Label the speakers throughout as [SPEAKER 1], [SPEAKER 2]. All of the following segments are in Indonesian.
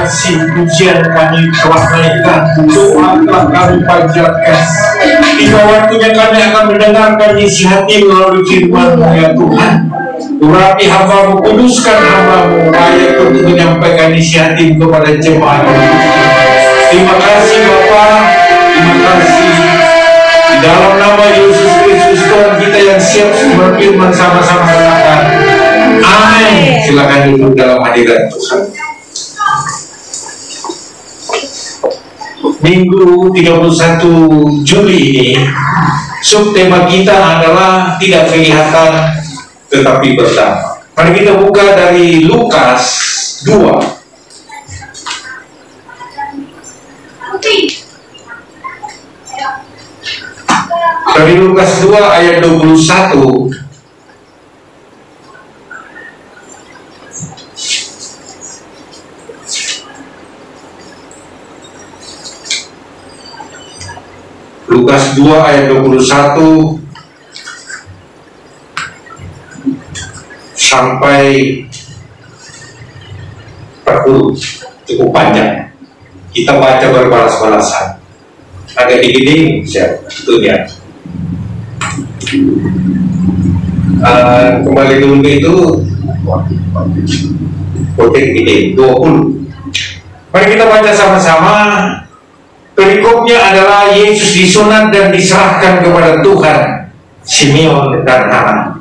[SPEAKER 1] kasih, pujian kami telah naikkan, doa telah kami panjatkan. Tiba waktunya kami akan mendengarkan isi hati melalui firman-Mu ya Tuhan. Urapi hamba-Mu, kuduskan hamba-Mu, layak untuk menyampaikan isi hati kepada jemaat. Terima kasih Bapa, terima kasih. Di dalam nama Yesus Kristus Tuhan kita yang siap berfirman sama-sama katakan amin. Silakan duduk dalam hadirat Tuhan. Minggu 31 Juli ini subtema kita adalah tidak kelihatan tetapi berdampak. Mari kita buka dari Lukas 2. Dari Lukas 2 ayat 21. Lukas 2 ayat 21 sampai 40, cukup panjang. Kita baca berbalas-balasan. Agak dikit siap, itu dia. Kembali dulu itu kotek gede 20. Mari kita baca sama-sama. Perikopnya adalah Yesus disunat dan diserahkan kepada Tuhan, Simeon dan Hana.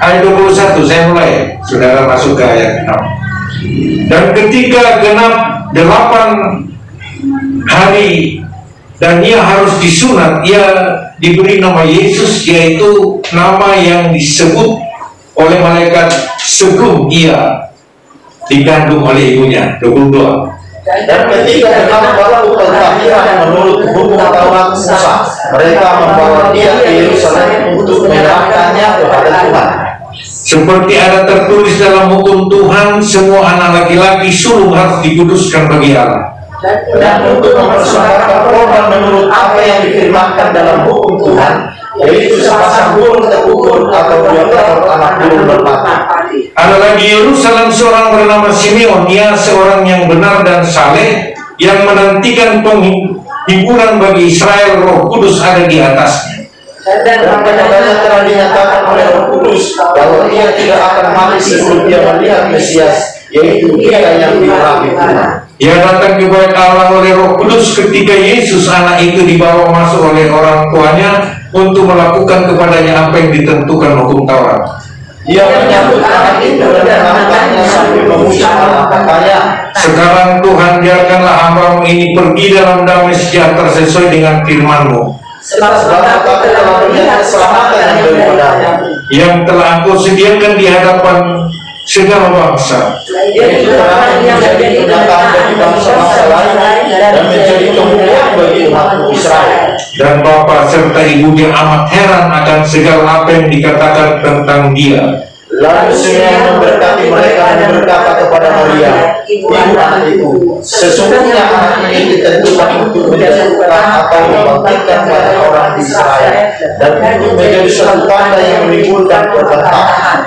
[SPEAKER 1] Ayat 21 saya mulai, saudara masuk ke ayat 6. Dan ketika genap 8 hari dan ia harus disunat, ia diberi nama Yesus, yaitu nama yang disebut oleh malaikat sebelum ia dikandung oleh ibunya. 22.
[SPEAKER 2] Dan ketika genap waktu kelahiran menurut hukum Taurat Musa, mereka membawa dia ke Yerusalem untuk menyerahkannya kepada Tuhan.
[SPEAKER 1] Seperti ada tertulis dalam hukum Tuhan, semua anak laki-laki sulung harus dikuduskan bagi Allah.
[SPEAKER 2] Dan untuk mempersembahkan korban menurut apa yang difirmankan dalam hukum Tuhan, yaitu sepasang burung terukur atau 2 ekor anak burung merpati.
[SPEAKER 1] Ada lagi Yerusalem seorang bernama Simeon, ia seorang yang benar dan saleh, yang menantikan penghiburan bagi Israel. Roh Kudus ada di atasnya.
[SPEAKER 2] Dan kepadanya telah dinyatakan oleh Roh Kudus bahwa ia tidak akan mati sebelum dia melihat Mesias, yaitu dia yang diurapi Tuhan.
[SPEAKER 1] Ia datang kepada Allah oleh Roh Kudus ketika Yesus anak itu dibawa masuk oleh orang tuanya untuk melakukan kepadanya apa yang ditentukan hukum Taurat.
[SPEAKER 2] Ia menyambut anak itu dan menangkapnya sambil memuji Allah, katanya,
[SPEAKER 1] sekarang Tuhan, biarkanlah hamba-Mu ini pergi dalam damai sejahtera sesuai dengan firman-Mu.
[SPEAKER 2] sebab Engkau telah melihat keselamatan yang daripadanya,
[SPEAKER 1] yang telah Engkau sediakan di hadapan segala bangsa,
[SPEAKER 2] yaitu terang yang menjadi kenyataan bagi bangsa-bangsa lain dan menjadi kemuliaan bagi umat Israel.
[SPEAKER 1] Dan bapa serta ibunya amat heran akan segala apa yang dikatakan tentang dia.
[SPEAKER 2] Lalu Simeon memberkati mereka dan berkata kepada Maria, ibu anak itu, sesungguhnya anak ini ditentukan untuk menjatuhkan atau membangkitkan banyak orang di Israel, dan untuk menjadi suatu tanda yang menimbulkan pemberontakan.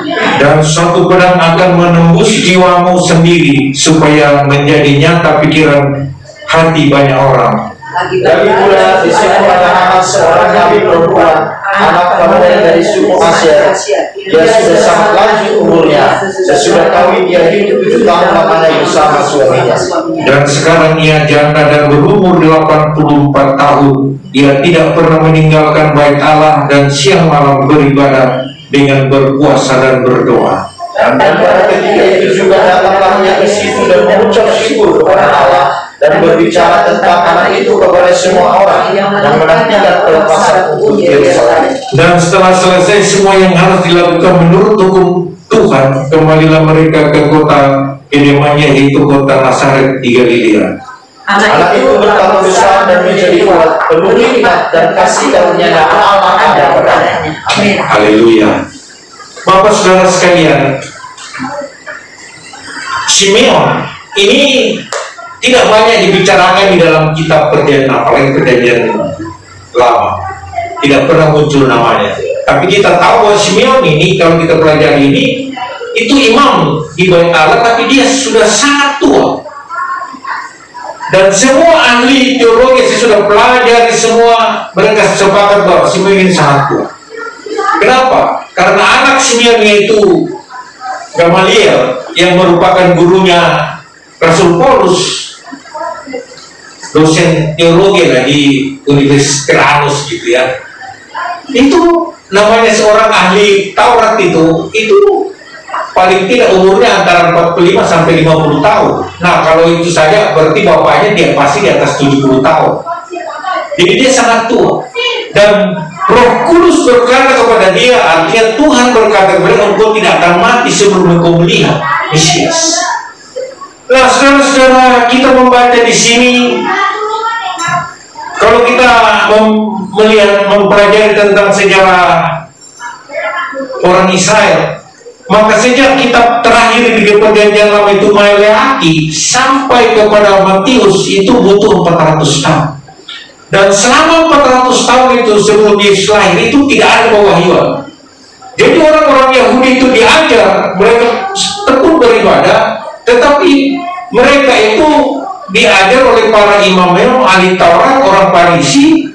[SPEAKER 1] Dan suatu pedang akan menembus jiwamu sendiri, supaya menjadi nyata pikiran hati banyak orang.
[SPEAKER 2] Lagi pula di situ ada anak seorang nabi perempuan, anak pamannya dari suku Asia. Dia sudah sangat lanjut umurnya, sesudah kawin dia hidup 7 tahun lamanya bersama suaminya.
[SPEAKER 1] Dan sekarang ia janda dan berumur 84 tahun. Ia tidak pernah meninggalkan bait Allah dan siang malam beribadah dengan berpuasa dan berdoa.
[SPEAKER 2] Dan pada ketika itu juga datanglah ia ke situ dan mengucap syukur kepada Allah dan berbicara tentang anak itu kepada semua orang yang menantikan pelepasan untuk Yerusalem.
[SPEAKER 1] Dan setelah selesai semua yang harus dilakukan menurut hukum Tuhan, kembalilah mereka ke kota kediamannya, yaitu kota Nazaret di Galilea.
[SPEAKER 2] Anak itu bertambah besar dan menjadi kuat, penuh hikmat dan kasih karunia Allah ada padanya. Amin.
[SPEAKER 1] Haleluya. Bapak saudara sekalian, Simeon ini tidak banyak dibicarakan di dalam kitab Perjanjian, apalagi Perjanjian Lama. Tidak pernah muncul namanya. Tapi kita tahu bahwa Simeon ini, kalau kita pelajari ini, itu imam di bait Allah, tapi dia sudah sangat tua. Dan semua ahli teologi yang sudah pelajari semua, mereka sepakat bahwa Simeon ini sangat kuat. Kenapa? Karena anak Simeon itu Gamaliel yang merupakan gurunya Rasul Paulus, dosen teologi lah di Universitas Tiranus gitu ya. Itu namanya seorang ahli Taurat itu paling tidak umurnya antara 45 sampai 50 tahun. Nah, kalau itu saja berarti bapaknya dia pasti di atas 70 tahun. Jadi dia sangat tua. Dan Roh Kudus berkata kepada dia, artinya Tuhan berkata kepada dia, engkau tidak akan mati sebelum engkau melihat Mesias. Nah, saudara-saudara, kita membaca di sini, kalau kita mempelajari tentang sejarah orang Israel, maka sejak kitab terakhir di Perjanjian Lama itu Maleaki sampai kepada Matius itu butuh 400 tahun. Dan selama 400 tahun itu sebelum Yesus lahir itu tidak ada pewahyuan. Jadi orang-orang Yahudi itu diajar, mereka tekun beribadah, tetapi mereka itu diajar oleh para imam ahli Taurat, orang Farisi,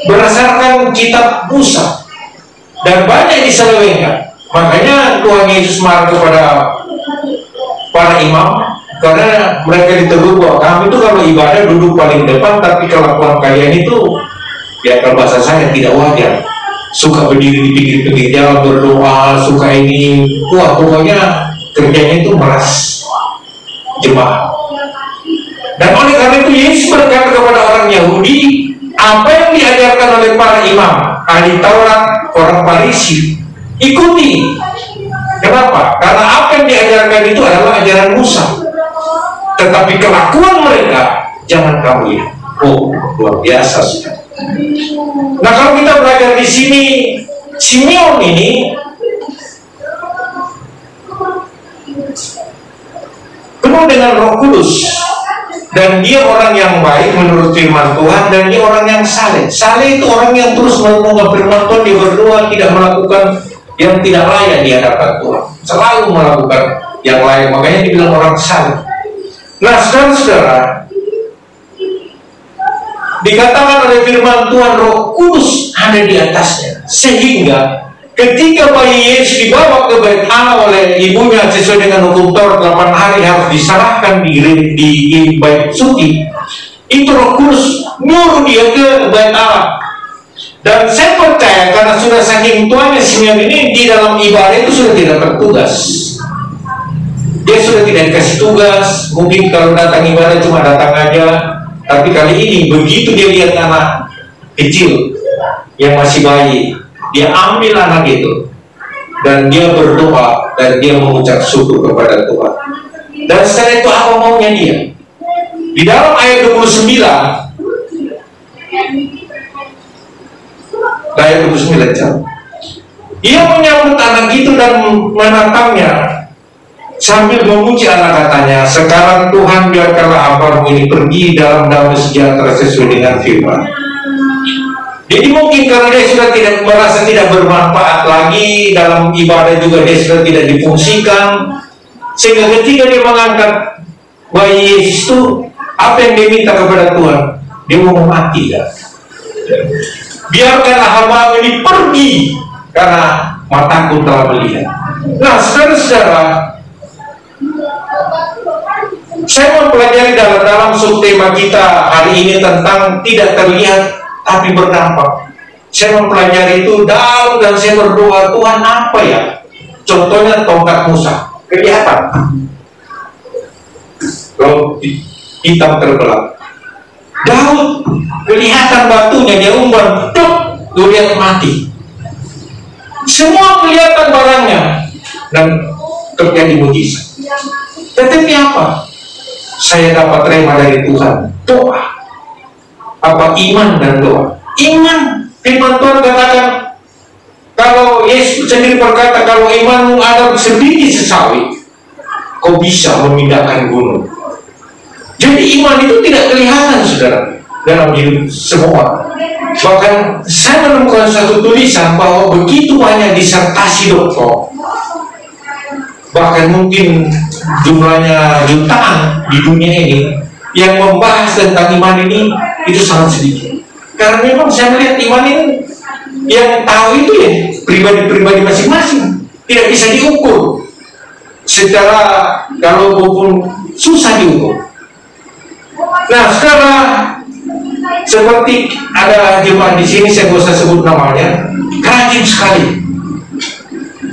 [SPEAKER 1] berdasarkan kitab Musa, dan banyak diselewengkan. Makanya Tuhan Yesus marah kepada para imam, karena mereka ditegur bahwa kami itu kalau ibadah duduk paling depan, tapi kelakuan kalian itu, ya kalau bahasa saya tidak wajar. Suka berdiri di pinggir-pinggir jalan berdoa, suka ini, wah pokoknya kerjanya itu meras jemaat. Dan oleh karena itu Yesus berkata kepada orang Yahudi, apa yang diajarkan oleh para imam, ahli Taurat, orang Farisi, ikuti. Kenapa? Karena apa yang diajarkan itu adalah ajaran Musa. Tetapi kelakuan mereka jangan kamu lihat. Oh, luar biasa sudah. Nah, kalau kita belajar di sini, Simeon ini penuh dengan Roh Kudus, dan dia orang yang baik menurut firman Tuhan, dan dia orang yang saleh. Saleh itu orang yang terus merenungkan firman Tuhan, dia berdoa, tidak melakukan yang tidak layak di hadapan Tuhan, selalu melakukan yang layak. Makanya dibilang orang saleh. Nah, saudara-saudara, dikatakan oleh firman Tuhan Roh Kudus ada di atasnya, sehingga ketika bayi Yesus dibawa ke Bait Allah oleh ibunya sesuai dengan hukum Taurat 8 hari harus diserahkan di Bait Suci, itu Roh Kudus nyuruh dia ke Bait Allah. Dan saya percaya karena sudah saking tuanya Simeon ini di dalam ibadah itu sudah tidak bertugas. Dia sudah tidak dikasih tugas. Mungkin kalau datang ibadah cuma datang aja. Tapi kali ini begitu dia lihat anak kecil yang masih bayi, dia ambil anak itu dan dia berdoa dan dia mengucap syukur kepada Tuhan. Dan setelah itu apa maunya dia? Di dalam ayat 29, ayat 29, ia menyambut anak itu dan menatangnya sambil memuji anak, katanya, sekarang Tuhan biarkanlah hambamu ini pergi dalam damai sejahtera sesuai dengan firman. Jadi mungkin karena dia sudah tidak merasa tidak bermanfaat lagi dalam ibadah, juga dia sudah tidak difungsikan, sehingga ketika dia mengangkat bayi Yesus itu, apa yang dia minta kepada Tuhan? Dia mau mati ya. Biarkanlah hambamu ini pergi karena mataku telah melihat. Nah, saudara-saudara, saya mempelajari dalam subtema kita hari ini tentang tidak terlihat tapi berdampak. Saya mempelajari itu dalam, dan saya berdoa, Tuhan apa ya? Contohnya tongkat Musa, kelihatan. Kalau hitam terbelah. Daud, kelihatan batunya, dia umbar, tuh lihat mati. Semua kelihatan barangnya dan terjadi mujizat. Tetapi apa? Saya dapat terima dari Tuhan doa. Apa? Iman dan doa. Iman, firman Tuhan katakan, kalau Yesus sendiri berkata, kalau imanmu ada sebiji sesawi, kau bisa memindahkan gunung. Jadi iman itu tidak kelihatan, saudara, dalam hidup semua. Bahkan saya menemukan satu tulisan bahwa begitu banyak disertasi doktor, bahkan mungkin jumlahnya jutaan di dunia ini, yang membahas tentang iman ini itu sangat sedikit. Karena memang saya melihat iman ini yang tahu itu ya pribadi-pribadi masing-masing, tidak bisa diukur secara, kalau maupun susah diukur. Nah, sekarang seperti ada jemaat di sini, saya nggak usah sebut namanya, rajin sekali.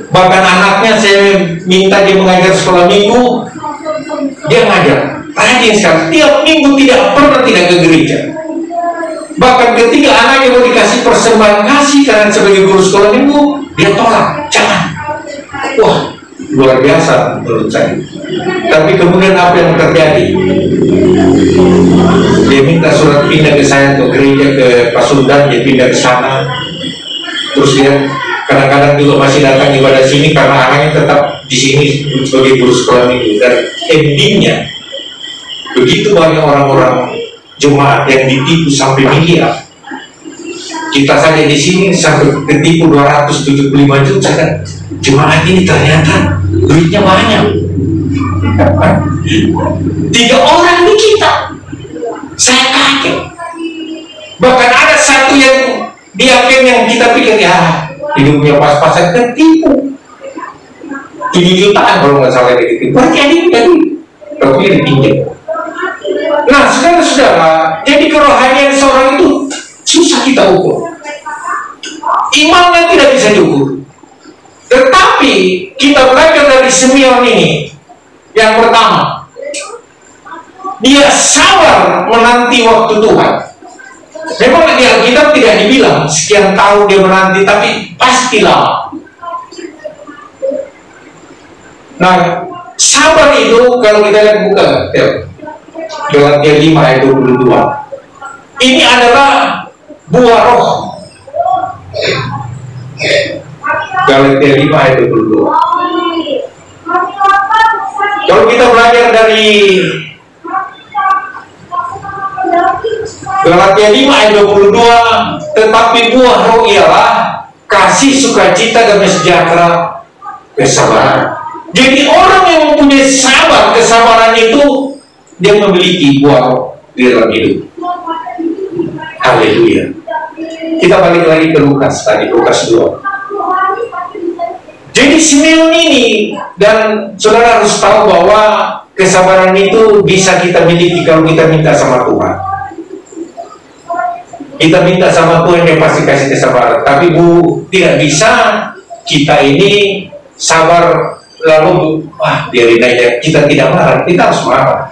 [SPEAKER 1] Bahkan anaknya saya minta dia mengajar sekolah minggu, dia ngajar rajin sekali. Tiap minggu tidak pernah tidak ke gereja. Bahkan ketika anaknya mau dikasih persembahan kasih karena sebagai guru sekolah minggu, dia tolak, jangan. Wah, luar biasa menurut saya. Tapi kemudian apa yang terjadi? Dia minta surat pindah ke saya untuk gereja ke Pasundan, dia pindah ke sana. Terus dia kadang-kadang juga masih datang ibadah sini karena anaknya tetap di sini sebagai guru sekolah minggu. Dan endingnya begitu banyak orang-orang jemaat yang ditipu sampai miliar. Kita saja di sini sampai ketipu 275 juta kan. Jemaat ini ternyata duitnya banyak. 3 orang di kita. Saya kaget. Bahkan ada satu yang diaken yang kita pikir ya hidupnya pas-pasan, tertipu 7 jutaan kalau nggak salah ditipu. Berarti tapi dipinjam. Nah, saudara-saudara, jadi kerohanian seorang itu susah kita ukur. Imannya tidak bisa diukur. Tetapi kita belajar dari Simeon ini. Yang pertama, dia sabar menanti waktu Tuhan. Memang di Alkitab tidak dibilang sekian tahun dia menanti, tapi pasti lama. Nah, sabar itu kalau kita lihat buka Galatia 5 ayat 22. Ini adalah buah roh. Galatia 5 ayat 22. Kalau kita belajar dari Galatia 5 ayat 22, tetapi buah roh ialah kasih, sukacita, damai sejahtera, kesabaran. Jadi orang yang mempunyai sabar, kesabaran itu dia memiliki buah roh di dalam hidup. Haleluya. Kita balik lagi ke Lukas tadi, Lukas 2. Jadi Simeon ini, dan saudara harus tahu bahwa kesabaran itu bisa kita miliki kalau kita minta sama Tuhan. Kita minta sama Tuhan, yang pasti kasih kesabaran. Tapi tidak bisa kita ini sabar lalu biarin aja, kita tidak marah, kita harus marah.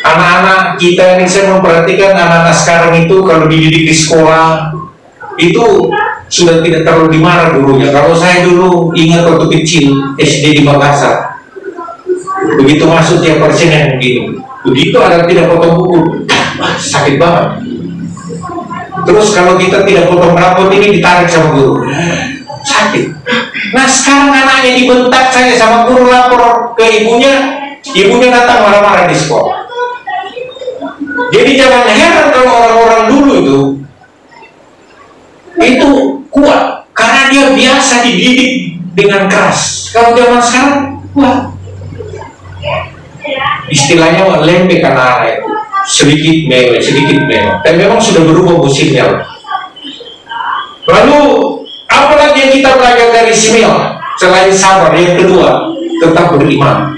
[SPEAKER 1] Anak-anak kita yang saya memperhatikan, anak-anak sekarang itu kalau dididik di sekolah itu sudah tidak terlalu dimarah gurunya. Kalau saya dulu ingat waktu kecil SD di Makassar, begitu masuk tiap persen begini, begitu ada tidak potong buku, sakit banget. Terus kalau kita tidak potong rapot ini ditarik sama guru, sakit. Nah, sekarang anaknya dibentak saya sama guru, lapor ke ibunya datang marah-marah di sekolah. Jadi jangan heran kalau orang-orang dulu itu kuat karena dia biasa dididik dengan keras. Kalau zaman sekarang kuat, istilahnya lembek anak-anak itu, sedikit mewah. Dan memang sudah berubah musimnya. Lalu apalagi yang kita belajar dari Simeon selain sabar? Yang kedua, tetap beriman.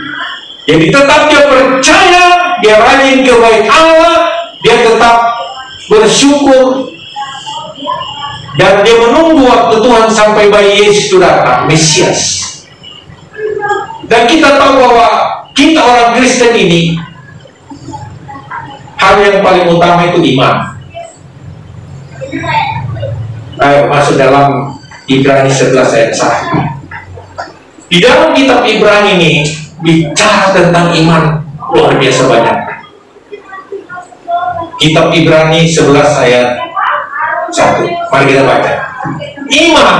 [SPEAKER 1] Jadi tetap dia percaya, dia rajin ke bait Allah, dia tetap bersyukur, dan dia menunggu waktu Tuhan sampai bayi Yesus itu datang, Mesias. Dan kita tahu bahwa kita orang Kristen ini, hal yang paling utama itu iman. Ayo masuk dalam Ibrani 11 ayat 1. Di dalam kitab Ibrani ini bicara tentang iman luar biasa banyak. Kitab Ibrani 11 ayat 1. Mari kita baca. Iman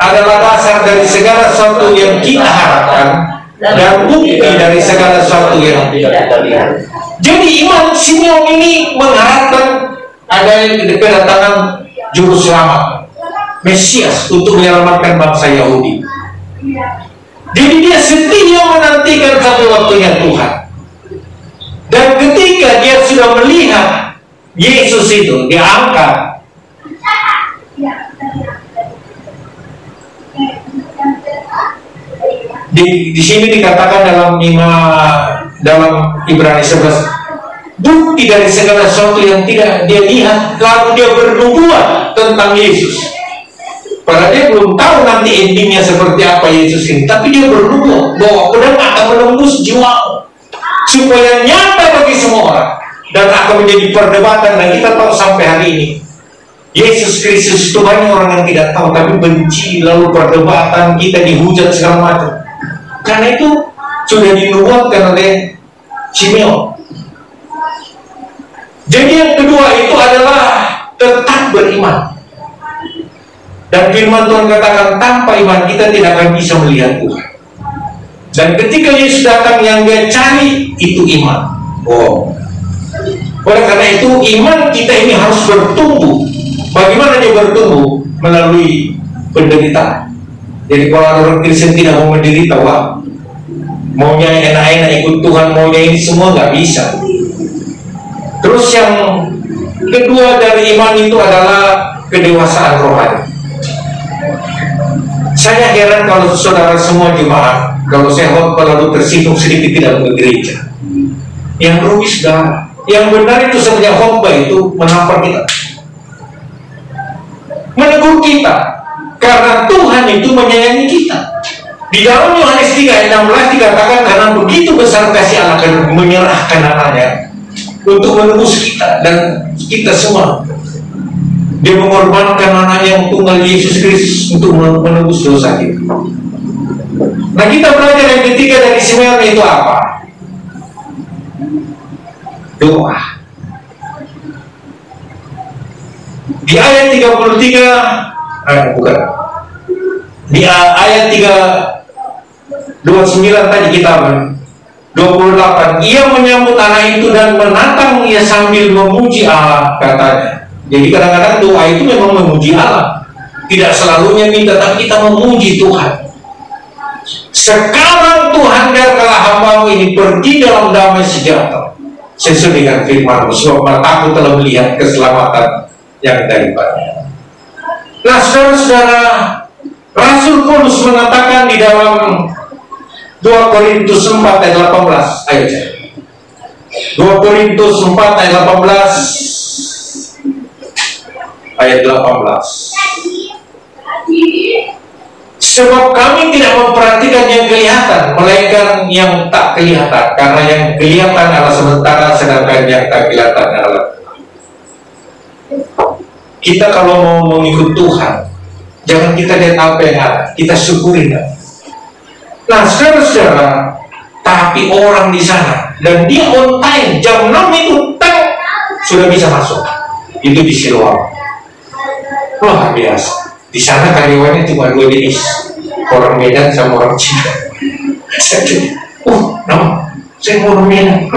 [SPEAKER 1] adalah dasar dari segala sesuatu yang kita harapkan dan bukti dari segala sesuatu yang tidak kita lihat. Jadi iman Simeon ini mengharapkan adanya kedatangan juru selamat, Mesias, untuk menyelamatkan bangsa Yahudi. Jadi dia setia menantikan sampai waktunya Tuhan. Dan ketika dia sudah melihat Yesus itu diangkat, di sini dikatakan dalam Ibrani 11, bukti dari segala sesuatu yang tidak dia lihat, lalu dia bernubuat tentang Yesus. Padahal dia belum tahu nanti endingnya seperti apa Yesus ini, tapi dia bernubuat bahwa pedang akan menembus jiwamu, supaya nyata bagi semua orang, dan akan menjadi perdebatan. Dan kita tahu sampai hari ini Yesus Kristus itu banyak orang yang tidak tahu, tapi benci, lalu perdebatan, kita dihujat segala macam. Karena itu sudah dinubuatkan oleh Simeon. Jadi yang kedua itu adalah tetap beriman. Dan firman Tuhan katakan, tanpa iman kita tidak akan bisa melihat Tuhan. Dan ketika Yesus datang, yang dia cari itu iman. Oleh karena itu iman kita ini harus bertumbuh. Bagaimana dia bertumbuh? Melalui penderitaan. Jadi kalau orang Kristen tidak mau menderita, wah, maunya enak-enak ikut Tuhan, maunya ini semua nggak bisa. Terus yang kedua dari iman itu adalah kedewasaan rohani. Saya heran kalau saudara semua jemaat, kalau saya khotbah lalu tersinggung sedikit tidak ke gereja. Yang rugi sudah. Yang benar itu sebenarnya khotbah itu menampar kita, menegur kita, karena Tuhan itu menyayangi kita. Di dalam Yohanes 3 ayat 16 dikatakan, karena begitu besar kasih Allah akan menyerahkan anaknya untuk menebus kita dan kita semua. Dia mengorbankan anaknya yang tunggal Yesus Kristus untuk menebus dosa kita. Nah, kita belajar yang ketiga dari Simeon itu apa? Doa. Di ayat 33, bukan. Di ayat 29 tadi kita 28, ia menyambut anak itu dan menatang ia sambil memuji Allah, katanya. Jadi kadang-kadang doa itu memang memuji Allah. Tidak selalunya minta, tapi kita memuji Tuhan. Sekarang Tuhan, biarkanlah hamba-Mu ini pergi dalam damai sejahtera sesuai dengan firman-Mu, sebab mataku telah melihat keselamatan yang daripadanya. Nah, saudara-saudara, Rasul Paulus mengatakan di dalam 2 Korintus 4 ayat 18, ayo cek. 2 Korintus 4 ayat 18 ayat 18. Sebab kami tidak memperhatikan yang kelihatan, melainkan yang tak kelihatan, karena yang kelihatan adalah sementara, sedangkan yang tak kelihatan adalah. Kita kalau mau mengikut Tuhan, jangan kita lihat apa yang ada, kita syukuri kan. Nah, saudara-saudara, tapi orang di sana, dan dia on time, jam 6 itu sudah bisa masuk. Itu di Siloam. Luar biasa. Di sana karyawannya cuma 2 jenis, orang Medan sama orang Cina. Saya mau orang Medan,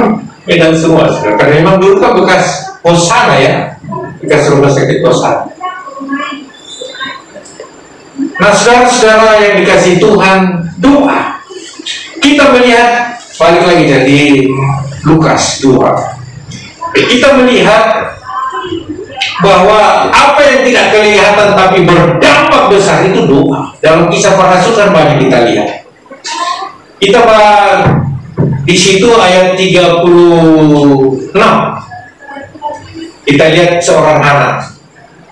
[SPEAKER 1] Medan semua. Karena memang dulu kan bekas Hosana ya, bekas rumah sakit Hosana. Nah, saudara-saudara yang dikasih Tuhan, doa. Kita melihat, balik lagi jadi Lukas 2. Kita melihat bahwa apa yang tidak kelihatan tapi berdampak besar itu doa. Dalam Kisah Para Rasul kan banyak kita lihat. Kita di situ ayat 36. Kita lihat seorang anak.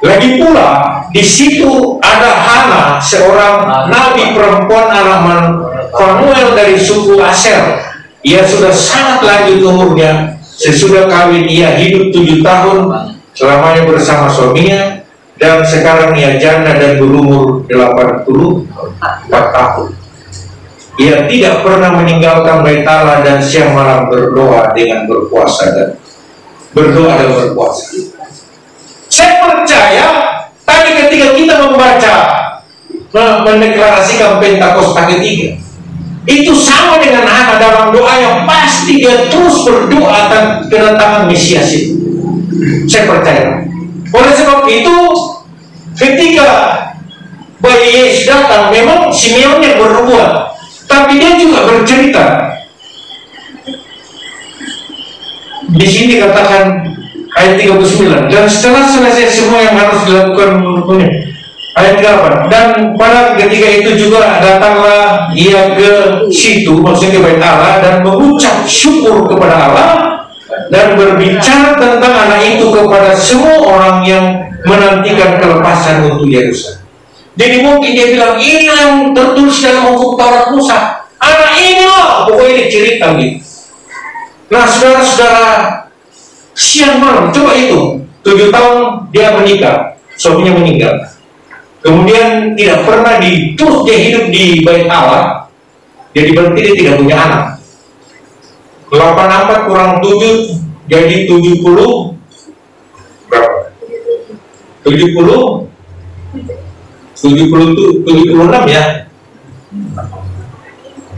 [SPEAKER 1] Lagi pula di situ ada Hana, seorang nabi perempuan anak Fanuel dari suku Aser. Ia sudah sangat lanjut umurnya. Sesudah kawin ia hidup 7 tahun selamanya bersama suaminya, dan sekarang ia janda dan berumur 84 tahun. Ia tidak pernah meninggalkan bait Allah dan siang malam berdoa dengan berpuasa dan berpuasa. Saya percaya tadi ketika kita membaca mendeklarasikan Pentakosta ketiga, itu sama dengan Hana dalam doa yang pasti dia terus berdoa dan kedatangan Mesias itu. Saya percaya. Oleh sebab itu, ketika bayi Yesus datang, memang Simeon yang bernubuat, tapi dia juga bercerita Di sini katakan ayat 39, dan setelah selesai semua yang harus dilakukan menurutnya. Ayat 8, dan pada ketika itu juga datanglah ia ke situ, maksudnya ke Bait Allah, dan mengucap syukur kepada Allah dan berbicara tentang anak itu kepada semua orang yang menantikan kelepasan untuk Yerusalem. Jadi mungkin dia bilang, ini yang tertulis dalam hukum Taurat Musa, anak ini loh, pokoknya ini cerita gitu. Nah saudara-saudara, siang malam, coba itu 7 tahun dia menikah, suaminya meninggal, kemudian tidak pernah terus dia hidup di Bait Allah, jadi berarti dia tidak punya anak. 84 kurang 7 jadi 70 berapa? 76 ya?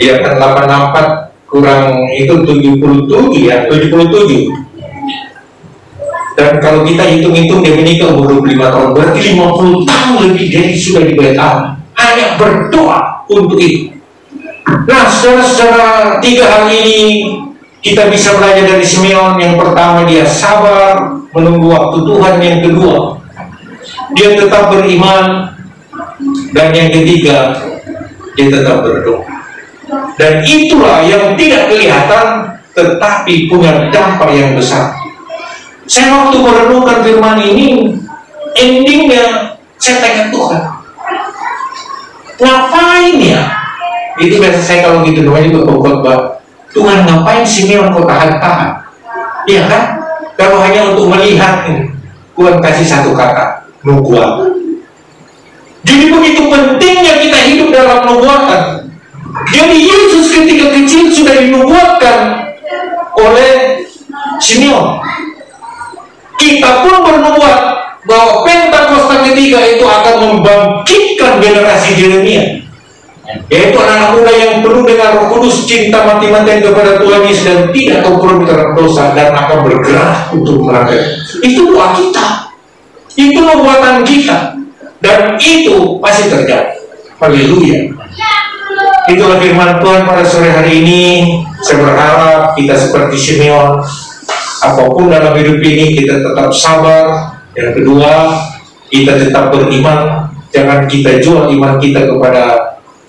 [SPEAKER 1] Iya kan 84 kurang itu 77 ya, 77. Dan kalau kita hitung-hitung dia menikah umur 25 tahun, berarti 50 tahun lebih dari sudah di Bait Allah. Hanya berdoa untuk itu. Nah, saudara-saudara, 3 hal ini kita bisa belajar dari Simeon. Yang pertama, dia sabar menunggu waktu Tuhan. Yang kedua, dia tetap beriman. Dan yang ketiga, dia tetap berdoa. Dan itulah yang tidak kelihatan tetapi punya dampak yang besar. Saya waktu merenungkan firman ini, endingnya saya tanya Tuhan, ngapain ya? Itu biasa saya kalau gitu doanya juga berkhotbah, Tuhan ngapain Simeon kau tahan-tahan? Iya kan? Kalau hanya untuk melihat, Tuhan kasih satu kata, nubuat. Jadi begitu pentingnya kita hidup dalam nubuatan. Jadi Yesus ketika kecil sudah dinubuatkan oleh Simeon. Kita pun bernubuat bahwa Pentakosta ketiga itu akan membangkitkan generasi Yeremia, yaitu anak muda yang penuh dengan Roh Kudus, cinta mati-matian kepada Tuhan Yesus dan tidak kompromi terhadap dosa, dan akan bergerak untuk melayani. Itu doa kita, itu nubuatan kita, dan itu pasti terjadi. Haleluya. Itulah firman Tuhan pada sore hari ini. Saya berharap kita seperti Simeon. Apapun dalam hidup ini kita tetap sabar. Yang kedua, kita tetap beriman. Jangan kita jual iman kita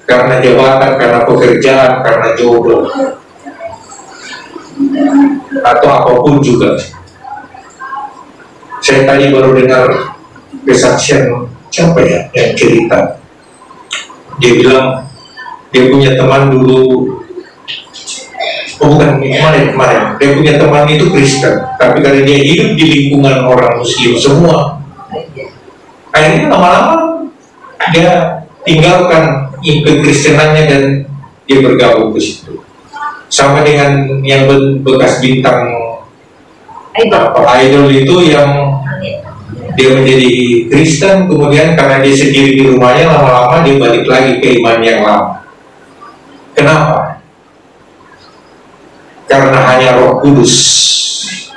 [SPEAKER 1] karena jabatan, karena pekerjaan, karena jodoh, atau apapun juga. Saya tadi baru dengar kesaksian siapa ya yang cerita. Dia bilang dia punya teman dulu. Bukan kemarin, dia punya teman itu Kristen, tapi karena dia hidup di lingkungan orang Muslim semua, akhirnya lama-lama dia tinggalkan kekristenannya dan dia bergabung ke situ. Sama dengan yang bekas bintang idol itu, yang dia menjadi Kristen, kemudian karena dia sendiri di rumahnya, lama-lama dia balik lagi ke iman yang lama. Kenapa? Karena hanya Roh Kudus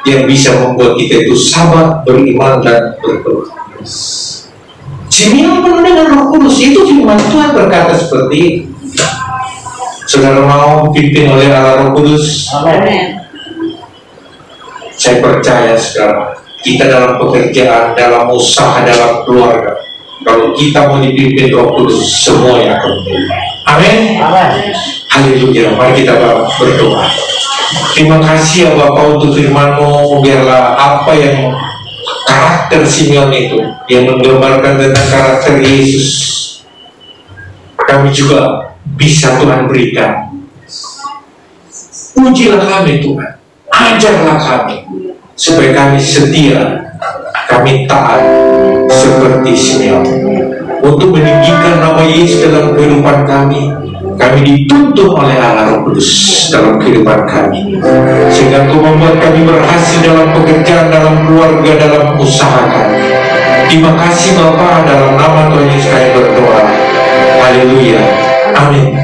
[SPEAKER 1] yang bisa membuat kita itu sabar, beriman, dan berdoa. Simeon penuh dengan Roh Kudus, itu firman Tuhan berkata seperti itu. Saudara mau dipimpin oleh Allah Roh Kudus? Amin. Saya percaya sekarang kita dalam pekerjaan, dalam usaha, dalam keluarga, kalau kita mau dipimpin Roh Kudus, semuanya akan berubah. Amin. Haleluya. Mari kita berdoa. Terima kasih ya Bapak untuk firman-Mu. Biarlah apa yang karakter Simeon itu yang menggambarkan tentang karakter Yesus, kami juga bisa Tuhan berikan. Ujilah kami Tuhan, ajarlah kami supaya kami setia, kami taat seperti Simeon untuk meninggikan nama Yesus dalam kehidupan kami. Kami dituntun oleh Allah Roh Kudus dalam kehidupan kami, sehingga Engkau membuat kami berhasil dalam pekerjaan, dalam keluarga, dalam usaha kami. Terima kasih Bapa, dalam nama Tuhan Yesus kami berdoa. Haleluya. Amin.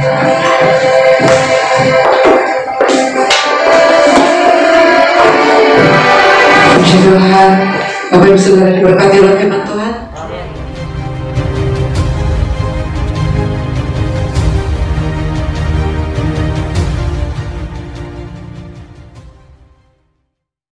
[SPEAKER 3] Puji Tuhan. Bapak Ibu Saudara diberkati oleh firman Tuhan.